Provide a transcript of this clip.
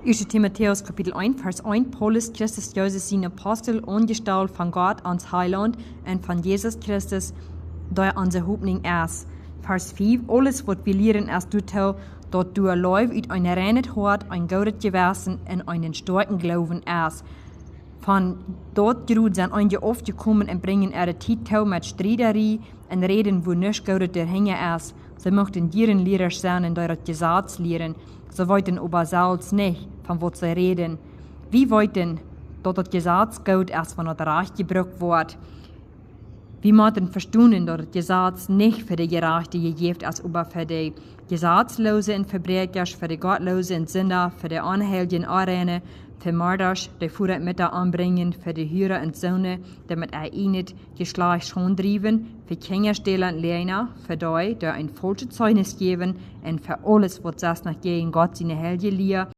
1. Timotheus Kapitel 1, Vers 1, Paulus Christus Jesus, sein Apostel, angestellt von Gott ans Heiland und von Jesus Christus, der unsere Hoffnung ist. Vers 5, alles, was wir lernen, ist du, dass du läufst uit ein reines Hort, ein gutes Gewissen und einen starken Glauben ist. Von dort gerut sind einige oft gekommen und bringen ihre Titel mit Streiterie und reden, wo nicht Gott der Hänger ist. Sie möchten ihren Lehrer sein und das Gesetz lehren. Sie wollten aber selbst nicht, von was sie reden. Wir wollten, dass das Gesetz Gott erst von der Recht gebraucht wird. Wir müssen verstehen, dass das Gesetz nicht für die Gerechte gegeben ist, aber für die Gesetzlosen und Verbrecher, für die Gottlosen und Sünder, für die Unheiligen Arene, für Mörder, die Vorrat mit anbringen, für die Hure und Söhne, die mit nicht Geschlecht schon drieben, für Kinderstehler und Lehner, für die ein falsches Zeugnis geben und für alles, was das nach gegen Gott seine heilige Lehre